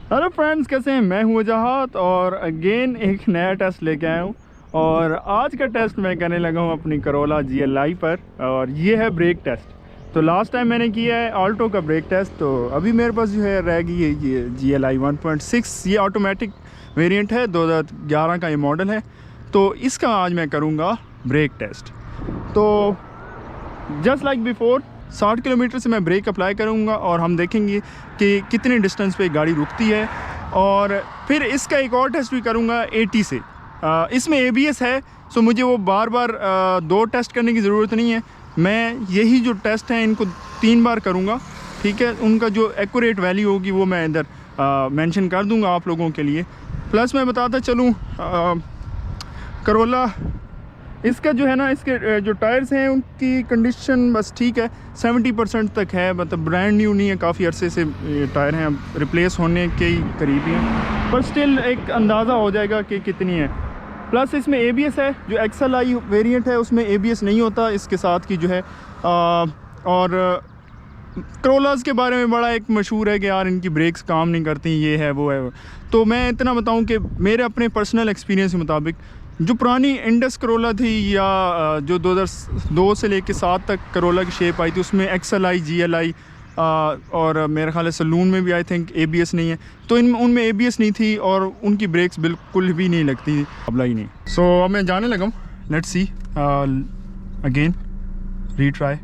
Hello friends, कैसे हैं? मैं हूं वजाहत और अगेन एक नया टेस्ट लेके आया हूं। और आज का टेस्ट मैं करने लगा हूं अपनी करोला GLI पर, और ये है ब्रेक टेस्ट। तो लास्ट टाइम मैंने किया है ऑल्टो का ब्रेक टेस्ट, तो अभी मेरे पास जो है रह गई है ये GLI 1.6। ये ऑटोमेटिक वेरिएंट है, 2011 का ये मॉडल है। तो इसका आज मैं करूँगा ब्रेक टेस्ट। तो जस्ट लाइक बिफोर 60 किलोमीटर से मैं ब्रेक अप्लाई करूंगा और हम देखेंगे कि कितने डिस्टेंस पे गाड़ी रुकती है। और फिर इसका एक और टेस्ट भी करूंगा 80 से। इसमें ABS है, सो मुझे वो बार बार दो टेस्ट करने की ज़रूरत नहीं है। मैं यही जो टेस्ट हैं इनको 3 बार करूंगा, ठीक है। उनका जो एक्यूरेट वैल्यू होगी वो मैं इधर मेंशन कर दूंगा आप लोगों के लिए। प्लस मैं बताता चलूँ करोला, इसका जो है ना, इसके जो टायर्स हैं उनकी कंडीशन बस ठीक है, 70% तक है। मतलब ब्रांड न्यू नहीं है, काफ़ी अरसे से टायर हैं, अब रिप्लेस होने के ही करीब ही हैं, पर स्टिल एक अंदाज़ा हो जाएगा कि कितनी है। प्लस इसमें ABS है, जो XLI वेरिएंट है उसमें ABS नहीं होता इसके साथ की जो है। और करोलास के बारे में बड़ा एक मशहूर है कि यार इनकी ब्रेक्स काम नहीं करती, ये है वो है। तो मैं इतना बताऊं कि मेरे अपने पर्सनल एक्सपीरियंस के मुताबिक जो पुरानी इंडस करोला थी या जो 2002 से लेके 7 तक करोला की शेप आई थी, उसमें XLI GLI और मेरे ख्याल है सलून में भी आई थिंक ABS नहीं है। तो उनमें ABS नहीं थी और उनकी ब्रेक्स बिल्कुल भी नहीं लगती, अबला ही नहीं। सो अब मैं जाने लगा हूँ, लेट्स सी अगेन रीट्राई।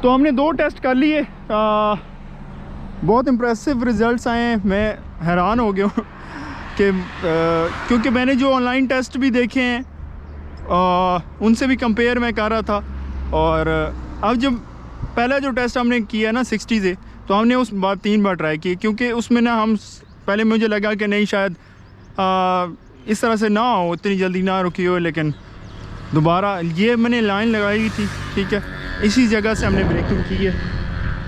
तो हमने 2 टेस्ट कर लिए, बहुत इम्प्रेसिव रिज़ल्ट्स आए हैं। मैं हैरान हो गया हूँ कि क्योंकि मैंने जो ऑनलाइन टेस्ट भी देखे हैं उनसे भी कंपेयर मैं कर रहा था। और अब जब पहला जो टेस्ट हमने किया ना 60 से, तो हमने उस बार 3 बार ट्राई की, क्योंकि उसमें ना हम पहले मुझे लगा कि नहीं शायद इस तरह से ना हो, इतनी जल्दी ना रुकी हो। लेकिन दोबारा ये मैंने लाइन लगाई हुई थी, ठीक है, इसी जगह से हमने ब्रेकिंग की है,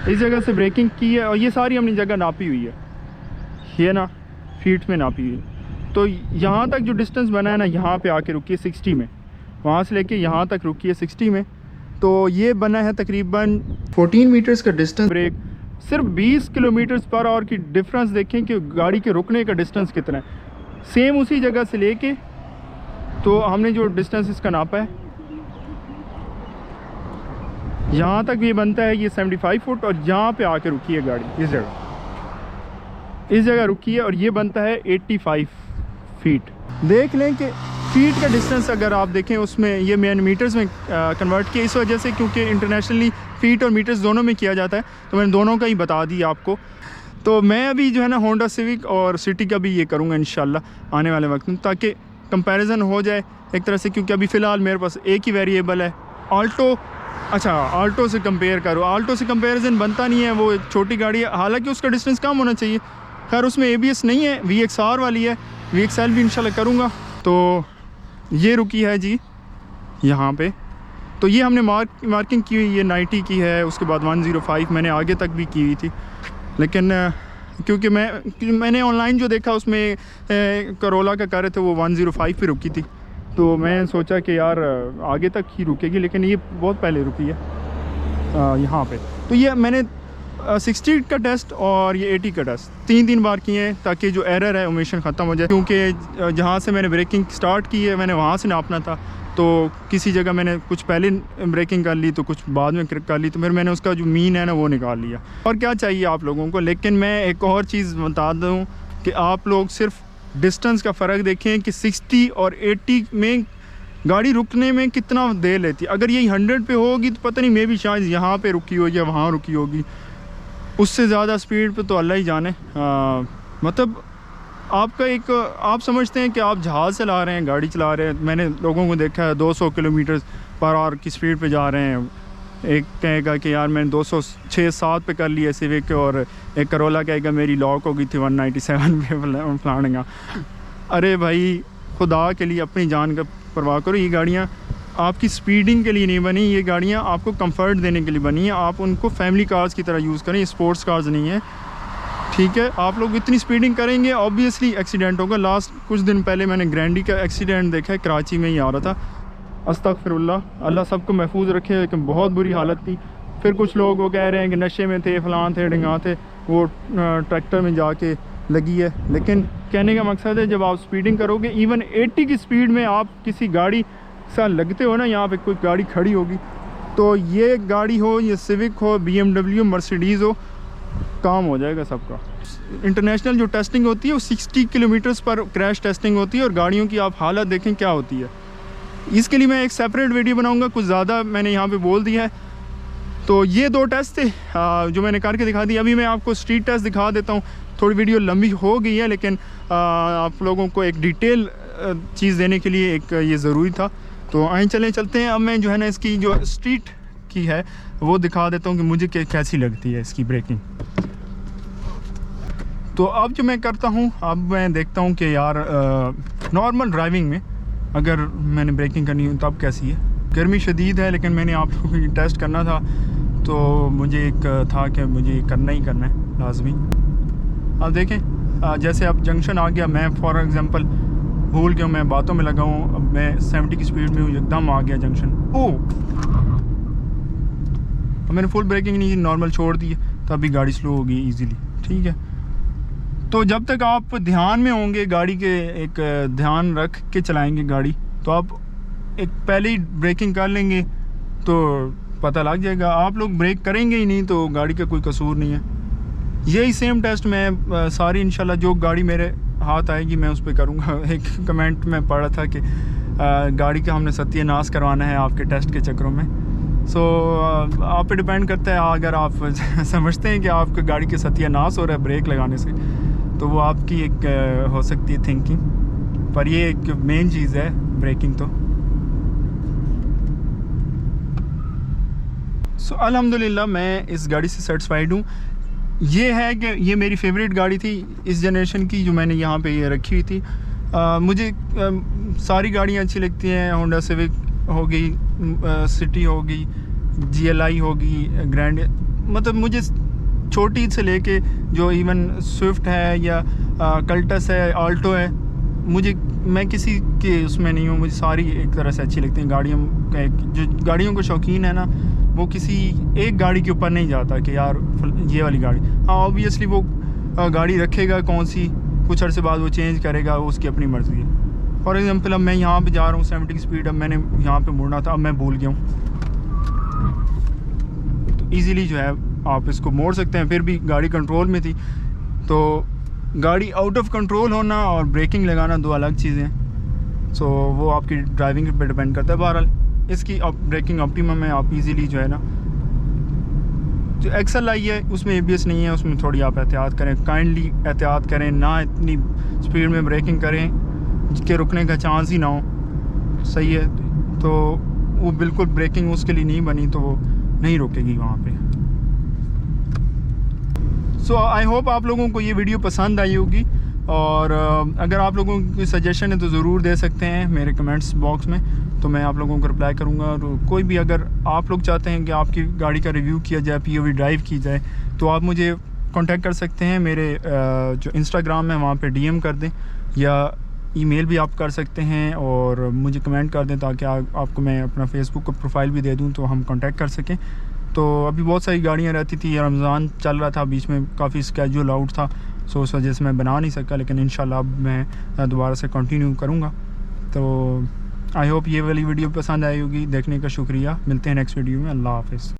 इस जगह से ब्रेकिंग की है। और ये सारी हमने जगह नापी हुई है, ये ना फीट में नापी हुई है। तो यहाँ तक जो डिस्टेंस बना है ना, यहाँ पे आके रुकी है 60 में, वहाँ से लेके यहाँ तक रुकी है 60 में। तो ये बना है तकरीबन 14 मीटर्स का डिस्टेंस। ब्रेक सिर्फ 20 किलोमीटर्स पर आवर की डिफरेंस देखें कि गाड़ी के रुकने का डिस्टेंस कितना है। सेम उसी जगह से लेके तो हमने जो डिस्टेंस इसका नापा है, यहाँ तक ये बनता है ये 75 फुट, और यहाँ पे आके रुकी है गाड़ी, इस जगह रुकी है, और ये बनता है 85 फीट। देख लें कि फीट का डिस्टेंस अगर आप देखें उसमें ये मैंने मीटर्स में कन्वर्ट किया, इस वजह से क्योंकि इंटरनेशनली फ़ीट और मीटर्स दोनों में किया जाता है, तो मैंने दोनों का ही बता दिया आपको। तो मैं अभी जो है ना होंडा सिविक और सिटी का भी ये करूँगा इंशाल्लाह आने वाले वक्त में, ताकि कंपैरिजन हो जाए एक तरह से। क्योंकि अभी फ़िलहाल मेरे पास एक ही वेरिएबल है ऑल्टो। अच्छा, ऑल्टो से कंपेयर करो, ऑल्टो से कंपैरिजन बनता नहीं है, वो एक छोटी गाड़ी है, हालांकि उसका डिस्टेंस कम होना चाहिए। खैर उसमें ABS नहीं है, VXR वाली है, VXL भी इंशाल्लाह करूँगा। तो ये रुकी है जी यहाँ पे। तो ये हमने मार्किंग की हुई, ये 90 की है, उसके बाद 105 मैंने आगे तक भी की हुई थी। लेकिन क्योंकि मैंने ऑनलाइन जो देखा उसमें करोला का कर रहे थे वो 105 पे रुकी थी, तो मैं सोचा कि यार आगे तक ही रुकेगी, लेकिन ये बहुत पहले रुकी है यहाँ पे। तो ये मैंने 60 का टेस्ट और ये 80 का टेस्ट 3 बार किए हैं, ताकि जो एरर है ओमिशन ख़त्म हो जाए। क्योंकि जहाँ से मैंने ब्रेकिंग स्टार्ट की है मैंने वहाँ से नापना था, तो किसी जगह मैंने कुछ पहले ब्रेकिंग कर ली तो कुछ बाद में कर ली, तो फिर मैंने उसका जो मीन है ना वो निकाल लिया। और क्या चाहिए आप लोगों को। लेकिन मैं एक और चीज़ बता दूँ कि आप लोग सिर्फ डिस्टेंस का फ़र्क देखें कि 60 और 80 में गाड़ी रुकने में कितना देर लेती है। अगर यही 100 पे होगी तो पता नहीं, मे भी शायद यहाँ पे रुकी होगी या वहाँ रुकी होगी, उससे ज़्यादा स्पीड पे तो अल्लाह ही जाने। मतलब आपका एक आप समझते हैं कि आप जहाज़ चला रहे हैं, गाड़ी चला रहे हैं। मैंने लोगों को देखा है 200 किलोमीटर पर आवर की स्पीड पे जा रहे हैं। एक कहेगा कि यार मैंने 206-7 पे कर लिया सिविक, और एक करोला कहेगा मेरी लॉक हो गई थी 197 पे फलानेगा। अरे भाई खुदा के लिए अपनी जान का परवाह करो। ये गाड़ियाँ आपकी स्पीडिंग के लिए नहीं बनी, ये गाड़ियाँ आपको कंफर्ट देने के लिए बनी हैं। आप उनको फैमिली कार्स की तरह यूज़ करें, ये स्पोर्ट्स कार्स नहीं है, ठीक है। आप लोग इतनी स्पीडिंग करेंगे ऑब्वियसली एक्सीडेंट होगा। लास्ट कुछ दिन पहले मैंने ग्रैंडी का एक्सीडेंट देखा है, कराची में ही आ रहा था। अस्तगफिरुल्लाह, अल्लाह सबको महफूज रखे, लेकिन बहुत बुरी हालत थी। फिर कुछ लोग वो कह रहे हैं कि नशे में थे, फलां थे, ढिंगा थे, वो ट्रैक्टर में जाके लगी है। लेकिन कहने का मकसद है जब आप स्पीडिंग करोगे, इवन 80 की स्पीड में आप किसी गाड़ी से लगते हो ना, यहाँ पे कोई गाड़ी खड़ी होगी, तो ये गाड़ी हो, ये सिविक हो, BMW, मर्सिडीज़ हो, काम हो जाएगा सबका। इंटरनेशनल जो टेस्टिंग होती है वो 60 किलोमीटर्स पर क्रैश टेस्टिंग होती है, और गाड़ियों की आप हालत देखें क्या होती है। इसके लिए मैं एक सेपरेट वीडियो बनाऊंगा, कुछ ज़्यादा मैंने यहाँ पे बोल दिया है। तो ये 2 टेस्ट थे जो मैंने करके दिखा दी। अभी मैं आपको स्ट्रीट टेस्ट दिखा देता हूँ। थोड़ी वीडियो लंबी हो गई है, लेकिन आप लोगों को एक डिटेल चीज़ देने के लिए एक ये ज़रूरी था। तो आए चलते हैं। अब मैं जो है ना इसकी जो स्ट्रीट की है वो दिखा देता हूँ कि मुझे कैसी लगती है इसकी ब्रेकिंग। तो अब जो मैं करता हूँ, अब मैं देखता हूँ कि यार नॉर्मल ड्राइविंग में अगर मैंने ब्रेकिंग करनी हो तब कैसी है। गर्मी शदीद है, लेकिन मैंने आप लोगों को टेस्ट करना था, तो मुझे एक था कि मुझे करना ही करना है लाजमी। अब देखें, जैसे अब जंक्शन आ गया, मैं फॉर एग्ज़ाम्पल भूल गया, मैं बातों में लगा हूँ, अब मैं 70 की स्पीड में हूँ, एकदम आ गया जंक्शन। ओह, अब मैंने फुल ब्रेकिंग नहीं की, नॉर्मल छोड़ दी, तब भी गाड़ी स्लो हो गई ईज़िली, ठीक है। तो जब तक आप ध्यान में होंगे, गाड़ी के एक ध्यान रख के चलाएंगे गाड़ी, तो आप एक पहले ही ब्रेकिंग कर लेंगे तो पता लग जाएगा। आप लोग ब्रेक करेंगे ही नहीं तो गाड़ी का कोई कसूर नहीं है। यही सेम टेस्ट मैं सारी इंशाल्लाह जो गाड़ी मेरे हाथ आएगी मैं उस पर करूँगा। एक कमेंट में पढ़ा था कि गाड़ी का हमने सत्यानाश करवाना है आपके टेस्ट के चक्करों में। सो आप पे डिपेंड करता है। अगर आप समझते हैं कि आपकी गाड़ी के सत्यानाश हो रहा है ब्रेक लगाने से, तो वो आपकी एक हो सकती है थिंकिंग, पर ये एक मेन चीज़ है ब्रेकिंग। तो सो अल्हम्दुलिल्लाह मैं इस गाड़ी से सेटिस्फाइड हूँ। ये है कि ये मेरी फेवरेट गाड़ी थी इस जनरेशन की, जो मैंने यहाँ पे ये रखी हुई थी। मुझे सारी गाड़ियाँ अच्छी लगती हैं। होंडा सिविक हो गई, सिटी हो गई, GLI होगी, ग्रैंड, मतलब मुझे छोटी से लेके जो इवन स्विफ्ट है या कल्टस है, आल्टो है, मैं किसी के उसमें नहीं हूँ। मुझे सारी एक तरह से अच्छी लगती हैं गाड़ियों का। जो गाड़ियों को शौकीन है ना, वो किसी एक गाड़ी के ऊपर नहीं जाता कि यार ये वाली गाड़ी। हाँ ऑब्वियसली वो गाड़ी रखेगा कौन सी, कुछ अर्से बाद वो चेंज करेगा, वो उसकी अपनी मर्ज़ी है। फॉर एग्ज़ाम्पल अब मैं यहाँ पे जा रहा हूँ 70 की स्पीड, अब मैंने यहाँ पे मुड़ना था, अब मैं भूल गया हूँ, तो ईज़िली जो है आप इसको मोड़ सकते हैं। फिर भी गाड़ी कंट्रोल में थी। तो गाड़ी आउट ऑफ कंट्रोल होना और ब्रेकिंग लगाना दो अलग चीज़ें हैं। सो वो आपकी ड्राइविंग पे डिपेंड करता है। बहरहाल इसकी ब्रेकिंग ऑप्टिमम है, आप इजीली जो है ना, जो एक्सल आई है उसमें ABS नहीं है, उसमें थोड़ी आप एहतियात करें, काइंडली एहतियात करें, ना इतनी स्पीड में ब्रेकिंग करें जिसके रुकने का चांस ही ना हो। सही है, तो वो बिल्कुल ब्रेकिंग उसके लिए नहीं बनी, तो वो नहीं रुकेगी वहाँ पे। सो आई होप आप लोगों को ये वीडियो पसंद आई होगी, और अगर आप लोगों की सजेशन है तो ज़रूर दे सकते हैं मेरे कमेंट्स बॉक्स में, तो मैं आप लोगों को रिप्लाई करूँगा। और कोई भी अगर आप लोग चाहते हैं कि आपकी गाड़ी का रिव्यू किया जाए, POV ड्राइव की जाए, तो आप मुझे कांटेक्ट कर सकते हैं। मेरे जो इंस्टाग्राम है वहाँ पे DM कर दें, या ईमेल भी आप कर सकते हैं और मुझे कमेंट कर दें, ताकि आपको मैं अपना फेसबुक का प्रोफाइल भी दे दूँ तो हम कांटेक्ट कर सकें। तो अभी बहुत सारी गाड़ियाँ रहती थी, रमज़ान चल रहा था, बीच में काफ़ी स्केड्यूल आउट था, सो उस वजह से मैं बना नहीं सका, लेकिन इंशाल्लाह अब मैं दोबारा से कंटिन्यू करूँगा। तो आई होप ये वाली वीडियो पसंद आई होगी। देखने का शुक्रिया, मिलते हैं नेक्स्ट वीडियो में। अल्लाह हाफ़िज़।